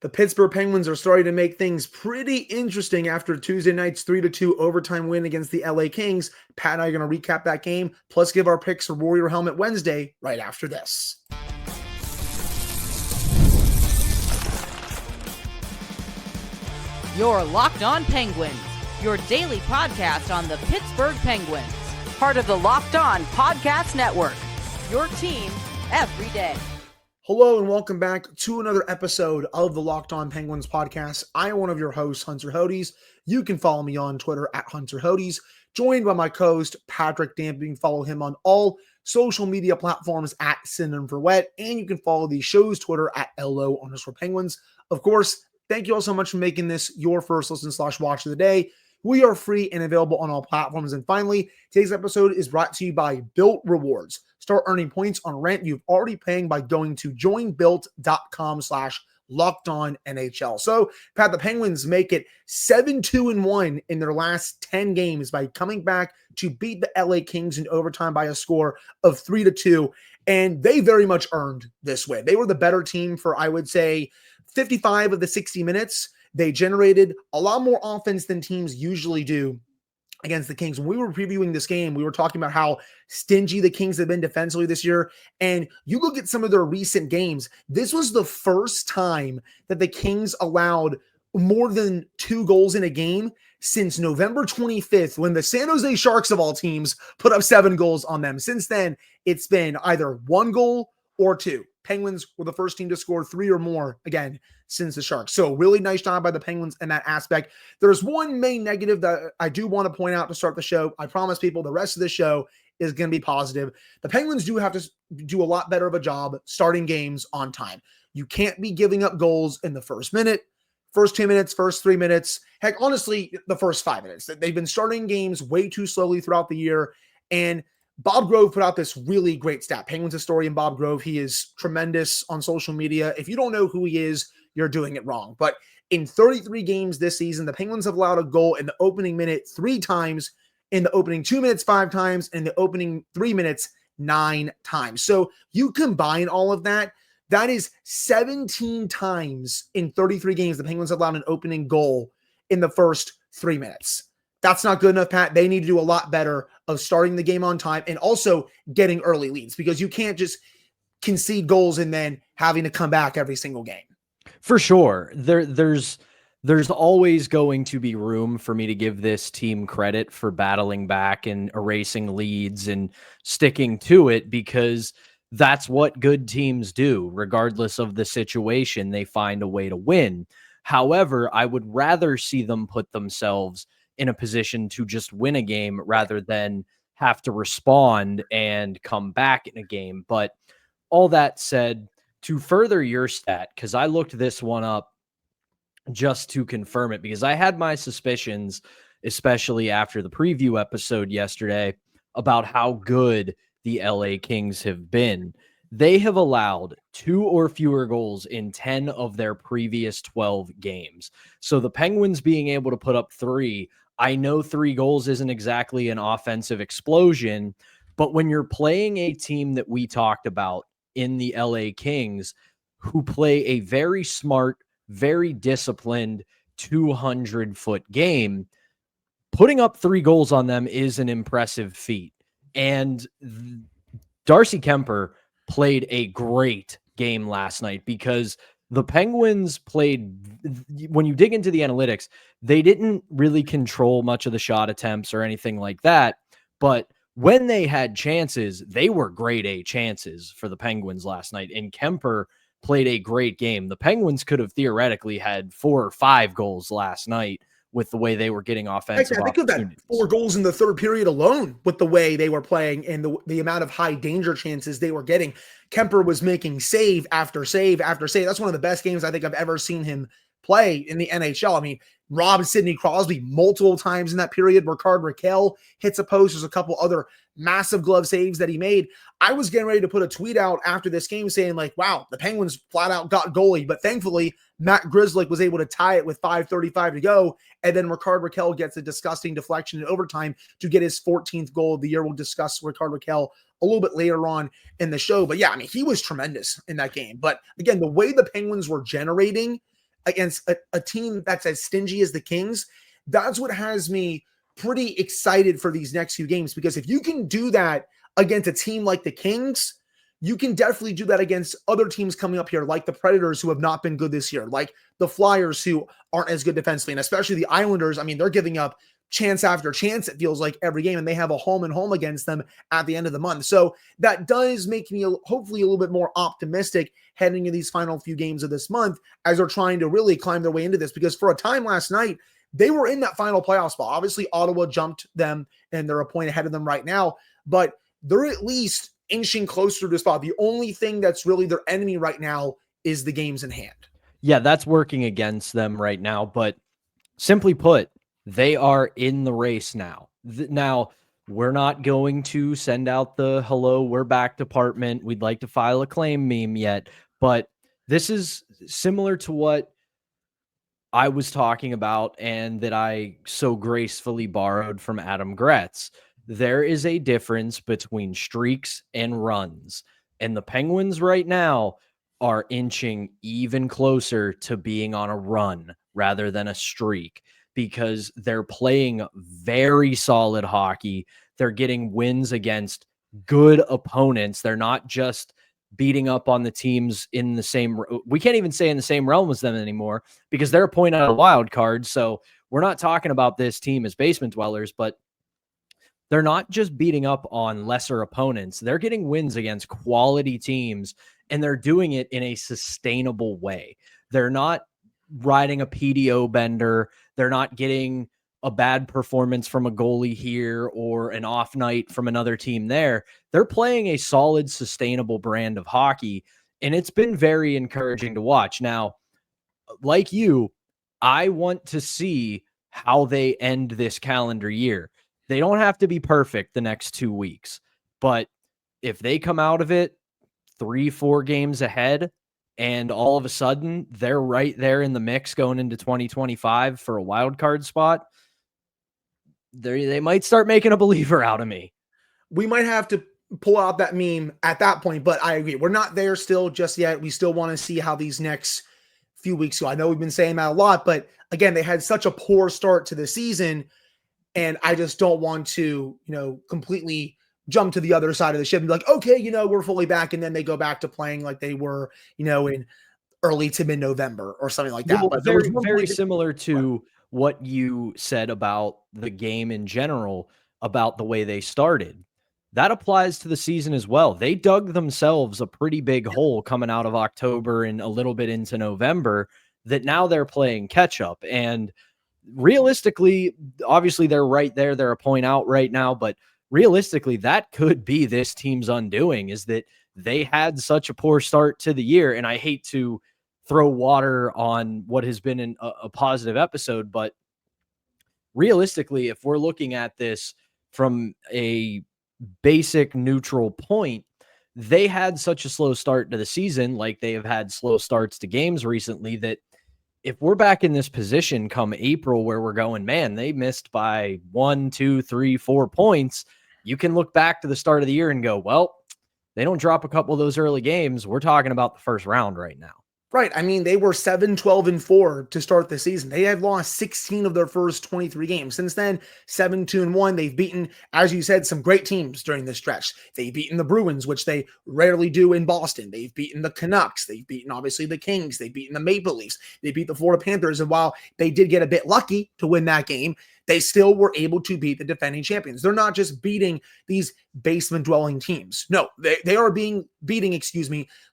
The Pittsburgh Penguins are starting to make things pretty interesting after Tuesday night's 3-2 overtime win against the LA Kings. Pat and I are going to recap that game, plus give our picks for Warrior Helmet Wednesday right after this. You're Locked On Penguins, your daily podcast on the Pittsburgh Penguins. Part of the Locked On Podcast Network, your team every day. Hello and welcome back to another episode of the Locked On Penguins podcast. I am one of your hosts, Hunter Hodes. You can follow me on Twitter at Hunter Hodes, joined by my co-host, Patrick Damp. You can follow him on all social media platforms at Synonym for Wet, and you can follow the show's Twitter at LO_Penguins. Of course, thank you all so much for making this your first listen/watch of the day. We are free and available on all platforms. And finally, today's episode is brought to you by Bilt Rewards. Start earning points on rent you've already paying by going to joinbilt.com/LockedOnNHL. So, Pat, the Penguins make it 7-2-1 in their last 10 games by coming back to beat the LA Kings in overtime by a score of 3-2. And they very much earned this win. They were the better team for, I would say, 55 of the 60 minutes. They generated a lot more offense than teams usually do against the Kings. When we were previewing this game, we were talking about how stingy the Kings have been defensively this year. And you look at some of their recent games, this was the first time that the Kings allowed more than 2 goals in a game since November 25th, when the San Jose Sharks of all teams put up 7 goals on them. Since then, it's been either 1 goal or 2. Penguins were the first team to score 3 or more again since the Sharks. So really nice job by the Penguins in that aspect. There's one main negative that I do want to point out to start the show. I promise people the rest of the show is going to be positive. The Penguins do have to do a lot better of a job starting games on time. You can't be giving up goals in the first minute, first 2 minutes, first 3 minutes. Heck, honestly, the first 5 minutes. They've been starting games way too slowly throughout the year. And Bob Grove put out this really great stat. Penguins historian Bob Grove, he is tremendous on social media. If you don't know who he is, you're doing it wrong. But in 33 games this season, the Penguins have allowed a goal in the opening minute 3 times, in the opening 2 minutes 5 times, and in the opening 3 minutes 9 times. So you combine all of that, that is 17 times in 33 games the Penguins have allowed an opening goal in the first 3 minutes. That's not good enough, Pat. They need to do a lot better of starting the game on time and also getting early leads, because you can't just concede goals and then having to come back every single game. For sure. There's always going to be room for me to give this team credit for battling back and erasing leads and sticking to it, because that's what good teams do. Regardless of the situation, they find a way to win. However, I would rather see them put themselves in a position to just win a game rather than have to respond and come back in a game. But all that said, to further your stat, because I looked this one up just to confirm it, because I had my suspicions, especially after the preview episode yesterday, about how good the LA Kings have been. They have allowed 2 or fewer goals in 10 of their previous 12 games. So the Penguins being able to put up 3, I know 3 goals isn't exactly an offensive explosion, but when you're playing a team that we talked about in the LA Kings, who play a very smart, very disciplined 200-foot game, putting up 3 goals on them is an impressive feat. And Darcy Kuemper played a great game last night, because the Penguins played, when you dig into the analytics, they didn't really control much of the shot attempts or anything like that. But when they had chances, they were grade A chances for the Penguins last night. And Kuemper played a great game. The Penguins could have theoretically had 4 or 5 goals last night with the way they were getting offensive opportunities. I think of that 4 goals in the third period alone with the way they were playing and the amount of high danger chances they were getting. Kuemper was making save after save after save. That's one of the best games I think I've ever seen him play in the NHL. I mean, robbed Sidney Crosby multiple times in that period. Rickard Rakell hits a post. There's a couple other massive glove saves that he made. I was getting ready to put a tweet out after this game saying, like, wow, the Penguins flat out got goalie. But thankfully, Matt Grzelcyk was able to tie it with 5:35 to go. And then Rickard Rakell gets a disgusting deflection in overtime to get his 14th goal of the year. We'll discuss Rickard Rakell a little bit later on in the show. But yeah, I mean, he was tremendous in that game. But again, the way the Penguins were generating against a team that's as stingy as the Kings, that's what has me pretty excited for these next few games, because if you can do that against a team like the Kings, you can definitely do that against other teams coming up here, like the Predators, who have not been good this year, like the Flyers, who aren't as good defensively, and especially the Islanders. I mean, they're giving up chance after chance, it feels like, every game, and they have a home and home against them at the end of the month. So that does make me hopefully a little bit more optimistic heading into these final few games of this month, as they're trying to really climb their way into this, because for a time last night, they were in that final playoff spot. Obviously, Ottawa jumped them, and they're a point ahead of them right now, but they're at least inching closer to the spot. The only thing that's really their enemy right now is the games in hand. Yeah, that's working against them right now. But simply put, they are in the race now. Now, we're not going to send out the hello, we're back department, we'd like to file a claim meme yet. But this is similar to what I was talking about and that I so gracefully borrowed from Adam Gretz. There is a difference between streaks and runs. And the Penguins right now are inching even closer to being on a run rather than a streak, because they're playing very solid hockey. They're getting wins against good opponents. They're not just beating up on the teams in the same, we can't even say in the same realm as them anymore, because they're a point out of wild card. So we're not talking about this team as basement dwellers, but they're not just beating up on lesser opponents. They're getting wins against quality teams, and they're doing it in a sustainable way. They're not riding a PDO bender. They're not getting a bad performance from a goalie here or an off night from another team there. They're playing a solid, sustainable brand of hockey, and it's been very encouraging to watch. Now, like you, I want to see how they end this calendar year. They don't have to be perfect the next 2 weeks, but if they come out of it 3-4 games ahead, and all of a sudden they're right there in the mix going into 2025 for a wild card spot, they might start making a believer out of me. We might have to pull out that meme at that point, but I agree. We're not there still just yet. We still want to see how these next few weeks go. I know we've been saying that a lot, but again, they had such a poor start to the season, and I just don't want to, completely jump to the other side of the ship and be like, okay, we're fully back. And then they go back to playing like they were, in early to mid-November or something like that. Well, but very, very similar to what you said about the game in general, about the way they started. That applies to the season as well. They dug themselves a pretty big hole coming out of October and a little bit into November, that now they're playing catch up. And realistically, obviously they're right there. They're a point out right now, but realistically, that could be this team's undoing, is that they had such a poor start to the year. And I hate to throw water on what has been a positive episode, but realistically, if we're looking at this from a basic neutral point, they had such a slow start to the season, like they have had slow starts to games recently, that if we're back in this position come April where we're going, man, they missed by 1, 2, 3, 4 points, you can look back to the start of the year and go, well, they don't drop a couple of those early games, we're talking about the first round right now. Right. I mean, they were 7-12-4 to start the season. They had lost 16 of their first 23 games. Since then, 7-2-1. They've beaten, as you said, some great teams during this stretch. They've beaten the Bruins, which they rarely do in Boston. They've beaten the Canucks. They've beaten, obviously, the Kings. They've beaten the Maple Leafs. They beat the Florida Panthers. And while they did get a bit lucky to win that game, they still were able to beat the defending champions. They're not just beating these basement-dwelling teams. No, they are beating,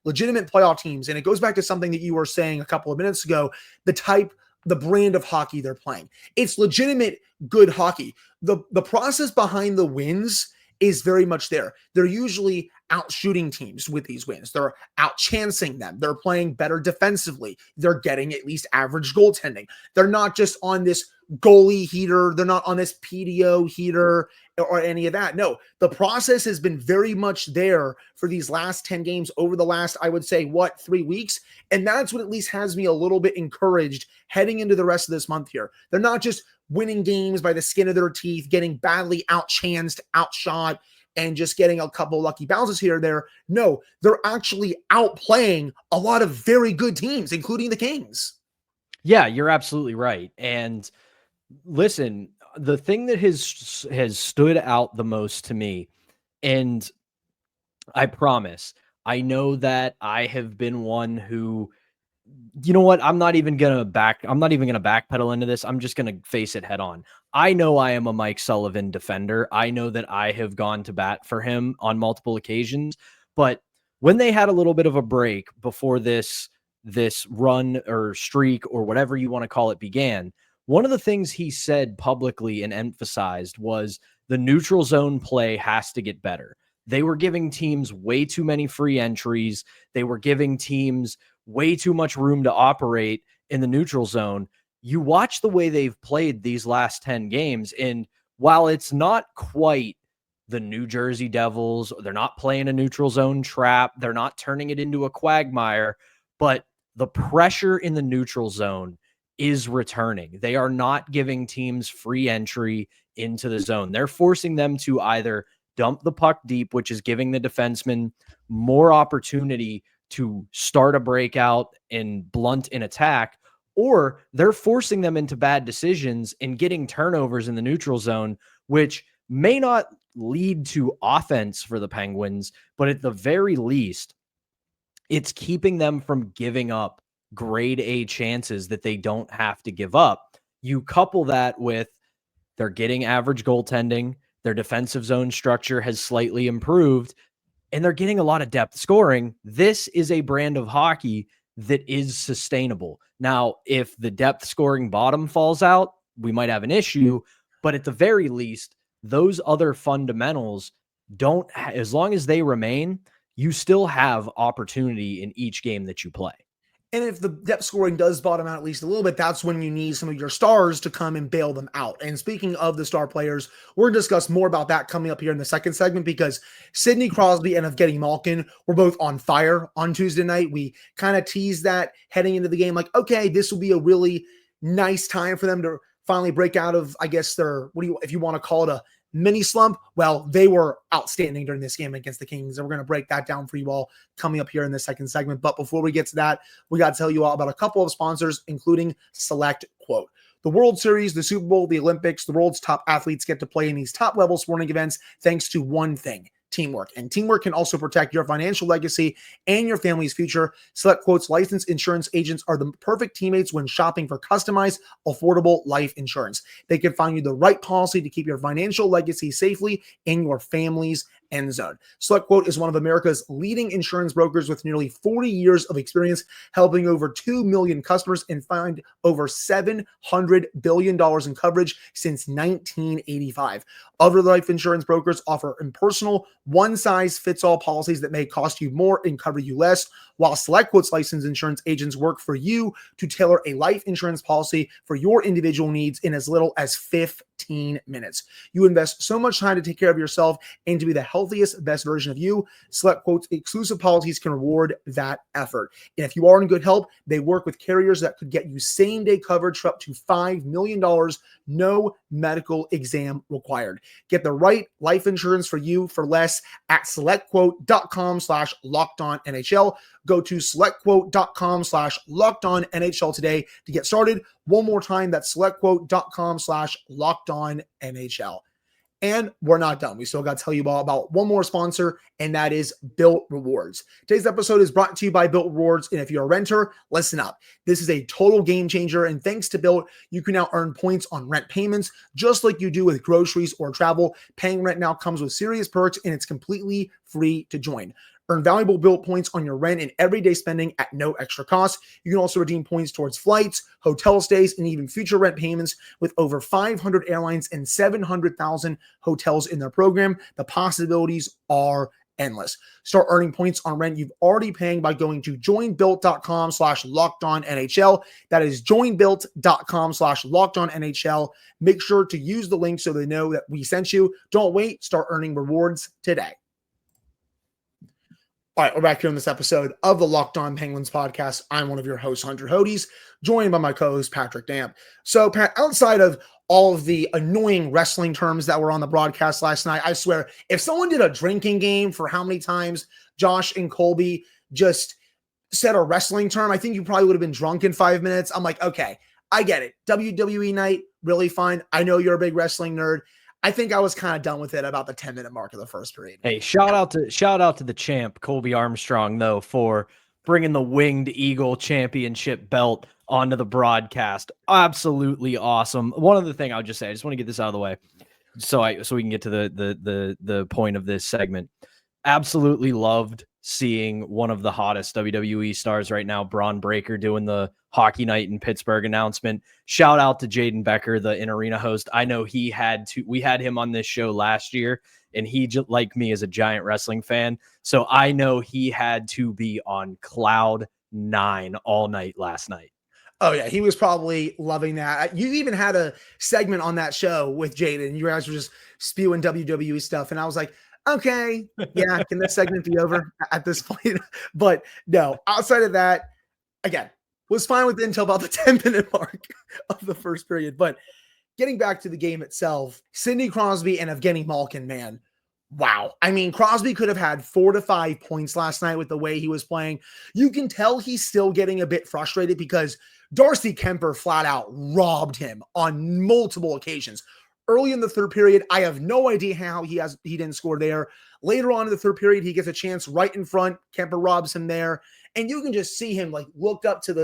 legitimate playoff teams. And it goes back to something that you were saying a couple of minutes ago, the brand of hockey they're playing. It's legitimate, good hockey. The process behind the wins is very much there. They're usually out shooting teams with these wins. They're out chancing them. They're playing better defensively. They're getting at least average goaltending. They're not just on this goalie heater. They're not on this PDO heater or any of that. No, the process has been very much there for these last 10 games over the last, I would say, 3 weeks. And that's what at least has me a little bit encouraged heading into the rest of this month here. They're not just winning games by the skin of their teeth, getting badly outchanced, outshot, and just getting a couple lucky bounces here or there. No, they're actually outplaying a lot of very good teams, including the Kings. Yeah, you're absolutely right. And listen, the thing that has stood out the most to me, and I promise, I know that I have been one who, you know what? I'm not even gonna backpedal into this. I'm just gonna face it head on. I know I am a Mike Sullivan defender. I know that I have gone to bat for him on multiple occasions, but when they had a little bit of a break before this run or streak or whatever you want to call it began, one of the things he said publicly and emphasized was the neutral zone play has to get better. They were giving teams way too many free entries. They were giving teams way too much room to operate in the neutral zone. You watch the way they've played these last 10 games, and while it's not quite the New Jersey Devils, they're not playing a neutral zone trap, they're not turning it into a quagmire, but the pressure in the neutral zone is returning. They are not giving teams free entry into the zone. They're forcing them to either dump the puck deep, which is giving the defenseman more opportunity to start a breakout and blunt an attack, or they're forcing them into bad decisions and getting turnovers in the neutral zone, which may not lead to offense for the Penguins, but at the very least, it's keeping them from giving up grade A chances that they don't have to give up. You couple that with they're getting average goaltending, their defensive zone structure has slightly improved, and they're getting a lot of depth scoring. This is a brand of hockey that is sustainable. Now, if the depth scoring bottom falls out, we might have an issue, but at the very least, those other fundamentals don't, as long as they remain, you still have opportunity in each game that you play. And if the depth scoring does bottom out at least a little bit, that's when you need some of your stars to come and bail them out. And speaking of the star players, we're going to discuss more about that coming up here in the second segment, because Sidney, Crosby, and Evgeni Malkin were both on fire on Tuesday night. We kind of teased that heading into the game, like, okay, this will be a really nice time for them to finally break out of, I guess, their, if you want to call it a mini slump. Well, they were outstanding during this game against the Kings, and we're going to break that down for you all coming up here in the second segment. But before we get to that, we got to tell you all about a couple of sponsors, including Select Quote. The World Series, the Super Bowl, the Olympics, the world's top athletes get to play in these top level sporting events thanks to one thing: teamwork. And teamwork can also protect your financial legacy and your family's future. Select Quote's licensed insurance agents are the perfect teammates when shopping for customized, affordable life insurance. They can find you the right policy to keep your financial legacy safely in your family's end zone. Select Quote is one of America's leading insurance brokers with nearly 40 years of experience, helping over 2 million customers and find over $700 billion in coverage since 1985. Other life insurance brokers offer impersonal, one-size-fits-all policies that may cost you more and cover you less, while Select Quote's licensed insurance agents work for you to tailor a life insurance policy for your individual needs in as little as 15 minutes. You invest so much time to take care of yourself and to be the healthiest, best version of you. Select Quote's exclusive policies can reward that effort. And if you are in good health, they work with carriers that could get you same-day coverage for up to $5 million, no medical exam required. Get the right life insurance for you for less at selectquote.com/lockedonnhl. Go to selectquote.com/lockedonnhl today to get started. One more time, that's selectquote.com/lockedonnhl. And we're not done. We still got to tell you all about one more sponsor, and that is Bilt Rewards. Today's episode is brought to you by Bilt Rewards, and if you're a renter, listen up. This is a total game changer, and thanks to Bilt, you can now earn points on rent payments, just like you do with groceries or travel. Paying rent now comes with serious perks, and it's completely free to join. Earn valuable Bilt points on your rent and everyday spending at no extra cost. You can also redeem points towards flights, hotel stays, and even future rent payments. With over 500 airlines and 700,000 hotels in their program, the possibilities are endless. Start earning points on rent you've already paying by going to joinbuilt.com/lockedonnhl. That is joinbuilt.com/lockedonnhl. Make sure to use the link so they know that we sent you. Don't wait. Start earning rewards today. All right, we're back here on this episode of the Locked On Penguins podcast. I'm one of your hosts, Hunter Hodes, joined by my co-host, Patrick Damp. So, Pat, outside of all of the annoying wrestling terms that were on the broadcast last night, I swear, if someone did a drinking game for how many times Josh and Colby just said a wrestling term, I think you probably would have been drunk in 5 minutes. I'm like, okay, I get it. WWE night, really fine. I know you're a big wrestling nerd. I think I was kind of done with it about the 10-minute mark of the first period. Hey, shout out to the champ, Colby Armstrong, though, for bringing the Winged Eagle Championship belt onto the broadcast. Absolutely awesome. One other thing I'll just say, I just want to get this out of the way so we can get to the point of this segment. Absolutely loved seeing one of the hottest WWE stars right now, Braun Breaker, doing the Hockey Night in Pittsburgh announcement. Shout out to Jaden Becker, the in-arena host. I know we had him on this show last year, and he, like me, is a giant wrestling fan. So I know he had to be on cloud 9 all night last night. Oh, yeah. He was probably loving that. You even had a segment on that show with Jaden. You guys were just spewing WWE stuff. And I was like, okay, yeah, can this segment be over at this point? But no, outside of that, again, was fine with it until about the 10-minute mark of the first period. But getting back to the game itself, Sidney Crosby and Evgeni Malkin, man, wow. I mean, Crosby could have had 4 to 5 points last night with the way he was playing. You can tell he's still getting a bit frustrated because Darcy Kemper flat out robbed him on multiple occasions. Early in the third period, I have no idea how he didn't score there. Later on in the third period, he gets a chance right in front. Kemper robs him there. And you can just see him like look up to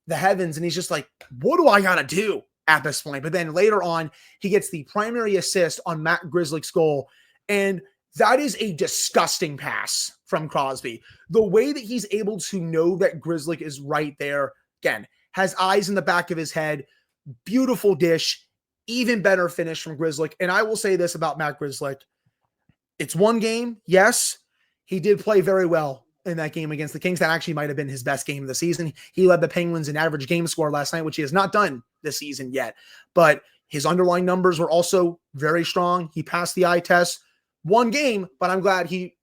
the heavens, and he's just like, what do I got to do at this point? But then later on, he gets the primary assist on Matt Grzelcyk's goal. And that is a disgusting pass from Crosby. The way that he's able to know that Grzelcyk is right there, again, has eyes in the back of his head, beautiful dish, even better finish from Grzelcyk. And I will say this about Matt Grzelcyk. It's one game. Yes, he did play very well in that game against the Kings. That actually might have been his best game of the season. He led the Penguins in average game score last night, which he has not done this season yet. But his underlying numbers were also very strong. He passed the eye test. One game, but I'm glad he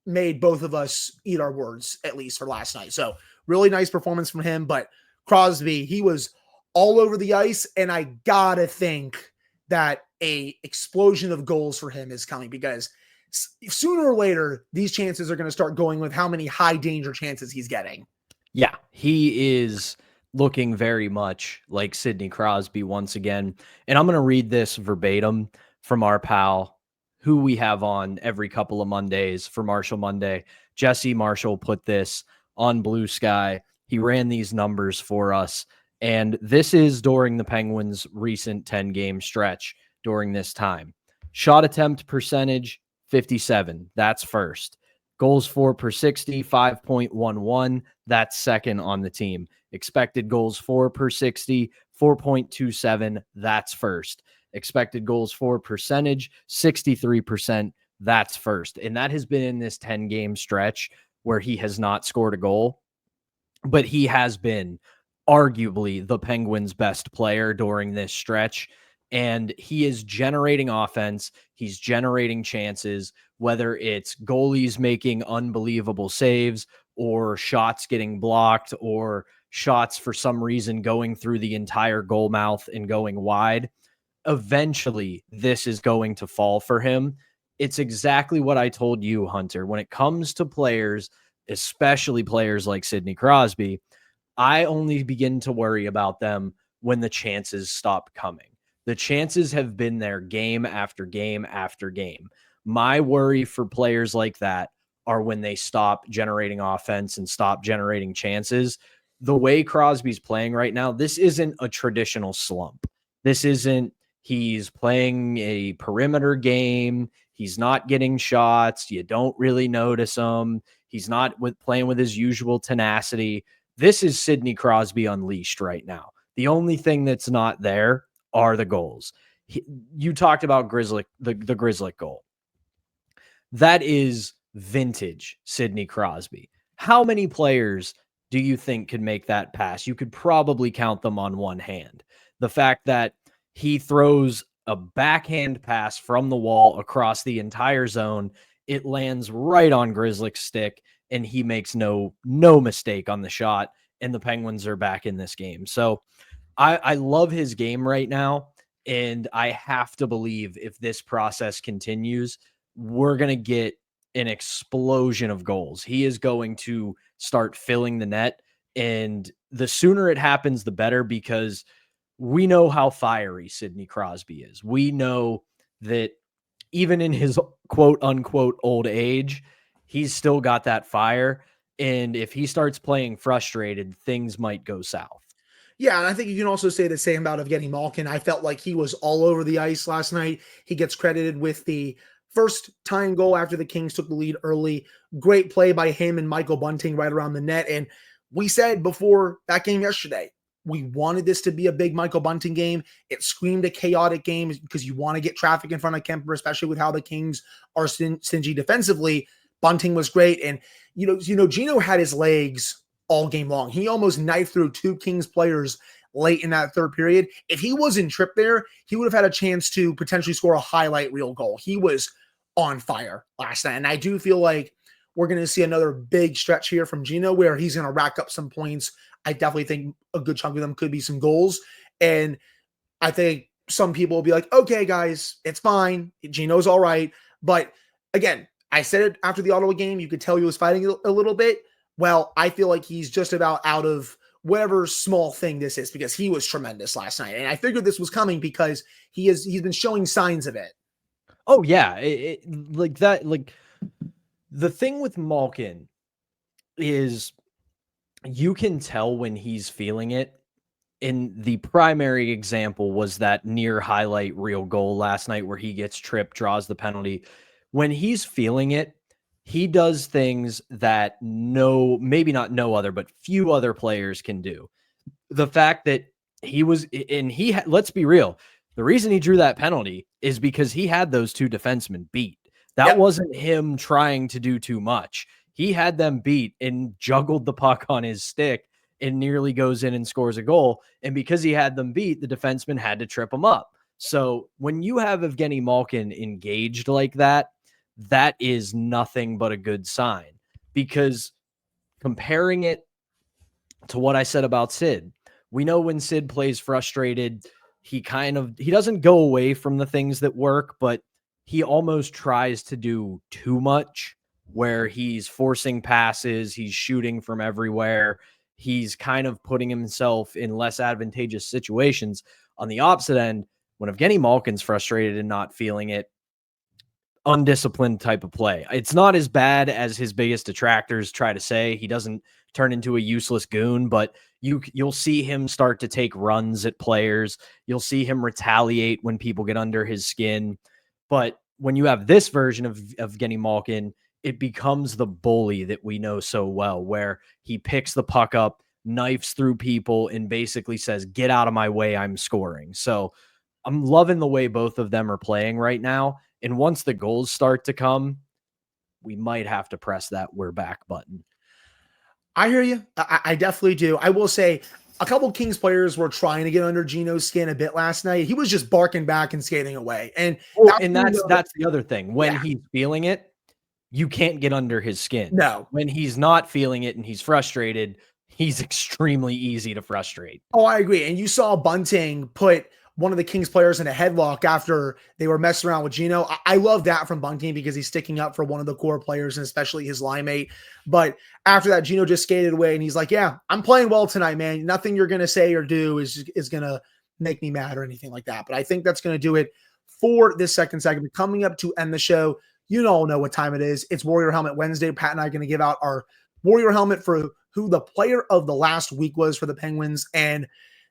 made both of us eat our words, at least for last night. So really nice performance from him. But Crosby, he was all over the ice, and I gotta think that a explosion of goals for him is coming, because sooner or later these chances are going to start going with how many high danger chances he's getting. Yeah, he is looking very much like Sidney Crosby once again. And I'm going to read this verbatim from our pal, who we have on every couple of Mondays for Marshall Monday. Jesse Marshall put this on Blue Sky. He ran these numbers for us. And this is during the Penguins' recent 10-game stretch during this time. Shot attempt percentage, 57. That's first. Goals for per 60, 5.11. That's second on the team. Expected goals for per 60, 4.27. That's first. Expected goals for percentage, 63%. That's first. And that has been in this 10-game stretch where he has not scored a goal, but he has been arguably the Penguins' best player during this stretch. And he is generating offense. He's generating chances, whether it's goalies making unbelievable saves or shots getting blocked or shots for some reason going through the entire goal mouth and going wide. Eventually, this is going to fall for him. It's exactly what I told you, Hunter. When it comes to players, especially players like Sidney Crosby, I only begin to worry about them when the chances stop coming. The chances have been there game after game after game. My worry for players like that are when they stop generating offense and stop generating chances. The way Crosby's playing right now, this isn't a traditional slump. This isn't he's playing a perimeter game. He's not getting shots. You don't really notice him. He's not playing with his usual tenacity. This is Sidney Crosby unleashed right now. The only thing that's not there are the goals. You talked about Grzelcyk, the Grzelcyk goal. That is vintage Sidney Crosby. How many players do you think could make that pass? You could probably count them on one hand. The fact that he throws a backhand pass from the wall across the entire zone, it lands right on Grzelcyk's stick, and he makes no mistake on the shot, and the Penguins are back in this game. So I love his game right now, and I have to believe if this process continues, we're going to get an explosion of goals. He is going to start filling the net. And the sooner it happens, the better, because we know how fiery Sidney Crosby is. We know that even in his quote unquote old age, he's still got that fire. And if he starts playing frustrated, things might go south. Yeah, and I think you can also say the same about Evgeni Malkin. I felt like he was all over the ice last night. He gets credited with the first tying goal after the Kings took the lead early. Great play by him and Michael Bunting right around the net. And we said before that game yesterday, we wanted this to be a big Michael Bunting game. It screamed a chaotic game because you want to get traffic in front of Kemper, especially with how the Kings are stingy defensively. Bunting was great. And, Gino had his legs all game long. He almost knifed through two Kings players late in that third period. If he wasn't tripped there, he would have had a chance to potentially score a highlight reel goal. He was on fire last night. And I do feel like we're going to see another big stretch here from Gino where he's going to rack up some points. I definitely think a good chunk of them could be some goals. And I think some people will be like, okay, guys, it's fine. Gino's all right. But again, I said it after the Ottawa game, you could tell he was fighting a little bit. Well, I feel like he's just about out of whatever small thing this is because he was tremendous last night. And I figured this was coming because he's been showing signs of it. Oh, yeah. Like that, like the thing with Malkin is you can tell when he's feeling it. And the primary example was that near highlight reel goal last night where he gets tripped, draws the penalty. When he's feeling it, he does things that maybe not no other, but few other players can do. The fact that let's be real. The reason he drew that penalty is because he had those two defensemen beat. That wasn't him trying to do too much. He had them beat and juggled the puck on his stick and nearly goes in and scores a goal. And because he had them beat, the defenseman had to trip him up. So when you have Evgeni Malkin engaged like that, that is nothing but a good sign, because comparing it to what I said about Sid, we know when Sid plays frustrated, he doesn't go away from the things that work, but he almost tries to do too much where he's forcing passes, he's shooting from everywhere. He's kind of putting himself in less advantageous situations. On the opposite end, when Evgeni Malkin's frustrated and not feeling it, undisciplined type of play. It's not as bad as his biggest detractors try to say. He doesn't turn into a useless goon, but you'll see him start to take runs at players. You'll see him retaliate when people get under his skin. But when you have this version of Evgeni Malkin, it becomes the bully that we know so well, where he picks the puck up, knifes through people, and basically says, get out of my way, I'm scoring. So I'm loving the way both of them are playing right now. And once the goals start to come, we might have to press that we're back button. I hear you. I definitely do. I will say a couple of Kings players were trying to get under Gino's skin a bit last night. He was just barking back and skating away. And that's the other thing. When he's feeling it, you can't get under his skin. No. When he's not feeling it and he's frustrated, he's extremely easy to frustrate. Oh, I agree. And you saw Bunting put one of the Kings players in a headlock after they were messing around with Gino. I love that from Bunting because he's sticking up for one of the core players and especially his line mate. But after that, Gino just skated away and he's like, yeah, I'm playing well tonight, man. Nothing you're going to say or do is going to make me mad or anything like that. But I think that's going to do it for this second segment. Coming up to end the show, you all know what time it is. It's Warrior Helmet Wednesday. Pat and I are going to give out our Warrior Helmet for who the player of the last week was for the Penguins. And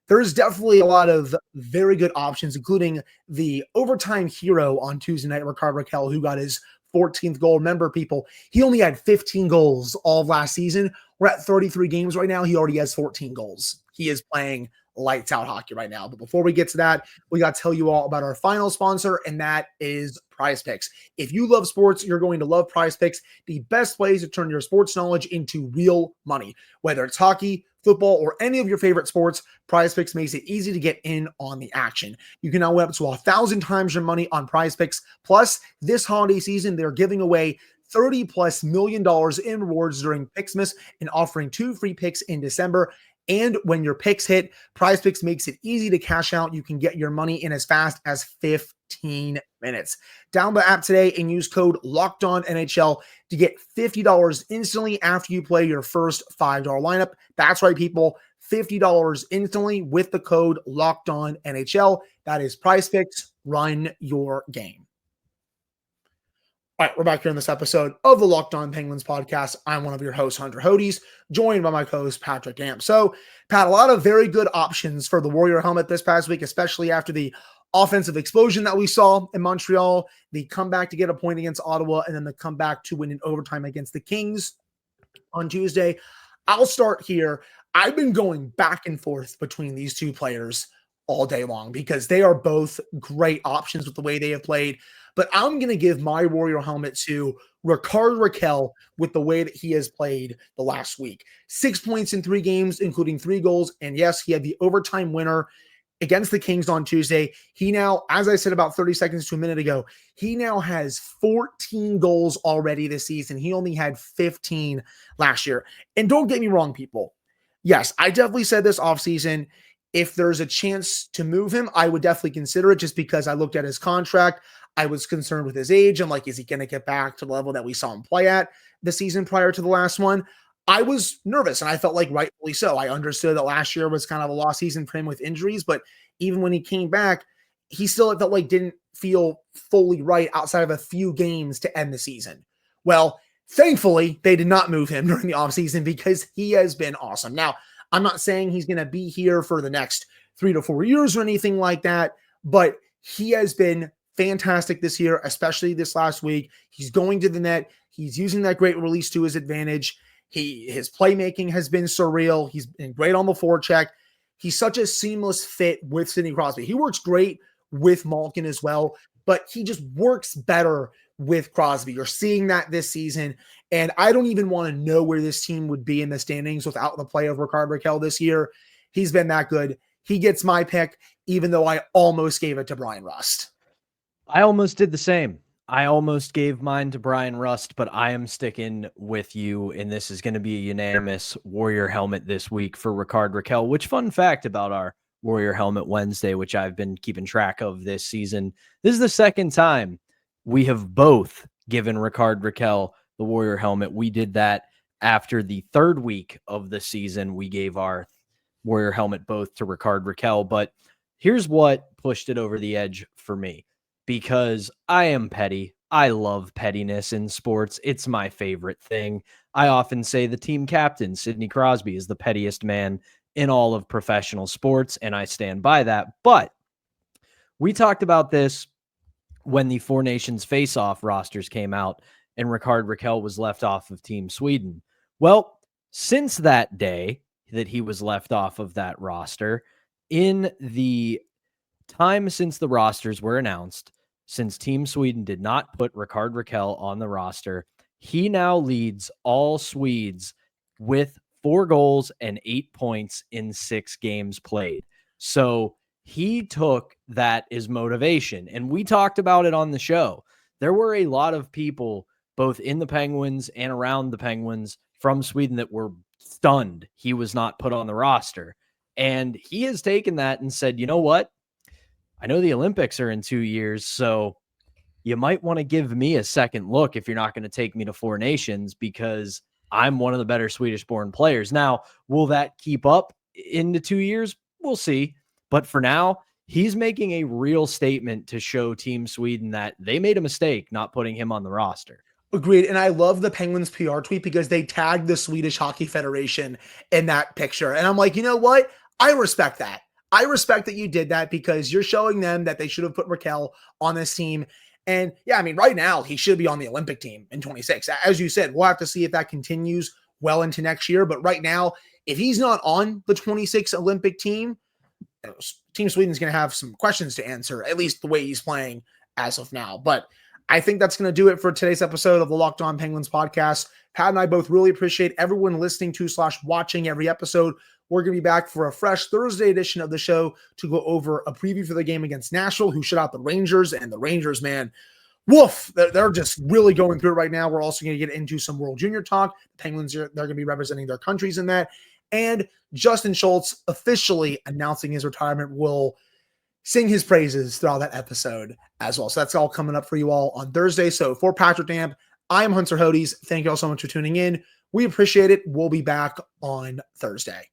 there's definitely a lot of very good options, including the overtime hero on Tuesday night, Rickard Rakell, who got his 14th goal. Remember, people, he only had 15 goals all of last season. We're at 33 games right now. He already has 14 goals. He is playing lights out hockey right now. But before we get to that, we got to tell you all about our final sponsor, and that is PrizePicks. If you love sports, you're going to love PrizePicks, the best place to turn your sports knowledge into real money. Whether it's hockey, football, or any of your favorite sports, PrizePicks makes it easy to get in on the action. You can now win up to 1,000 times your money on PrizePicks. Plus, this holiday season, they're giving away $30+ million in rewards during Picksmas and offering 2 free picks in December. And when your picks hit, PrizePicks makes it easy to cash out. You can get your money in as fast as 15 15 minutes. Download the app today and use code LOCKEDONNHL to get $50 instantly after you play your first $5 lineup. That's right, people. $50 instantly with the code LOCKEDONNHL. That is PrizePicks. Run your game. All right, we're back here in this episode of the Locked On Penguins podcast. I'm one of your hosts, Hunter Hodes, joined by my co-host, Patrick Amp. So, Pat, a lot of very good options for the Warrior helmet this past week, especially after the offensive explosion that we saw in Montreal, the comeback to get a point against Ottawa, and then the comeback to win in overtime against the Kings on Tuesday. I'll start here. I've been going back and forth between these two players all day long because they are both great options with the way they have played. But I'm going to give my Warrior helmet to Rickard Rakell with the way that he has played the last week. 6 points in 3 games, including 3 goals. And yes, he had the overtime winner against the Kings on Tuesday. He now, as I said about 30 seconds to a minute ago, he now has 14 goals already this season. He only had 15 last year. And don't get me wrong, people. Yes, I definitely said this offseason. If there's a chance to move him, I would definitely consider it just because I looked at his contract. I was concerned with his age. I'm like, is he going to get back to the level that we saw him play at the season prior to the last one? I was nervous, and I felt like rightfully so. I understood that last year was kind of a lost season for him with injuries, but even when he came back, he still felt like didn't feel fully right outside of a few games to end the season. Well, thankfully, they did not move him during the offseason because he has been awesome. Now, I'm not saying he's going to be here for the next 3 to 4 years or anything like that, but he has been fantastic this year, especially this last week. He's going to the net. He's using that great release to his advantage. His playmaking has been surreal. He's been great on the forecheck. He's such a seamless fit with Sidney Crosby. He works great with Malkin as well, but he just works better with Crosby. You're seeing that this season, and I don't even want to know where this team would be in the standings without the play of Rickard Rakell this year. He's been that good. He gets my pick, even though I almost gave it to Brian Rust. I almost did the same. I almost gave mine to Brian Rust, but I am sticking with you, and this is going to be a unanimous Warrior helmet this week for Rickard Rakell, which, fun fact about our Warrior Helmet Wednesday, which I've been keeping track of this season, this is the second time we have both given Rickard Rakell the Warrior helmet. We did that after the 3rd week of the season. We gave our Warrior helmet both to Rickard Rakell, but here's what pushed it over the edge for me. Because I am petty. I love pettiness in sports. It's my favorite thing. I often say the team captain, Sidney Crosby, is the pettiest man in all of professional sports, and I stand by that. But we talked about this when the Four Nations face-off rosters came out and Rickard Rakell was left off of Team Sweden. Well, since that day that he was left off of that roster, in the time since the rosters were announced, since Team Sweden did not put Rickard Rakell on the roster, he now leads all Swedes with 4 goals and 8 points in 6 games played. So he took that as motivation, and we talked about it on the show. There were a lot of people, both in the Penguins and around the Penguins from Sweden, that were stunned he was not put on the roster. And he has taken that and said, you know what? I know the Olympics are in 2 years, so you might want to give me a second look if you're not going to take me to Four Nations, because I'm one of the better Swedish-born players. Now, will that keep up into 2 years? We'll see. But for now, he's making a real statement to show Team Sweden that they made a mistake not putting him on the roster. Agreed. And I love the Penguins PR tweet because they tagged the Swedish Hockey Federation in that picture. And I'm like, you know what? I respect that. I respect that you did that because you're showing them that they should have put Rakell on this team. And yeah, I mean, right now he should be on the Olympic team in 26. As you said, we'll have to see if that continues well into next year. But right now, if he's not on the 26 Olympic team, Team Sweden's going to have some questions to answer, at least the way he's playing as of now. But I think that's going to do it for today's episode of the Locked On Penguins podcast. Pat and I both really appreciate everyone listening to / watching every episode. We're going to be back for a fresh Thursday edition of the show to go over a preview for the game against Nashville, who shut out the Rangers. And the Rangers, man, woof, they're just really going through it right now. We're also going to get into some World Junior talk. The Penguins, they're going to be representing their countries in that. And Justin Schultz officially announcing his retirement will sing his praises throughout that episode as well. So that's all coming up for you all on Thursday. So for Patrick Damp, I am Hunter Hodes. Thank you all so much for tuning in. We appreciate it. We'll be back on Thursday.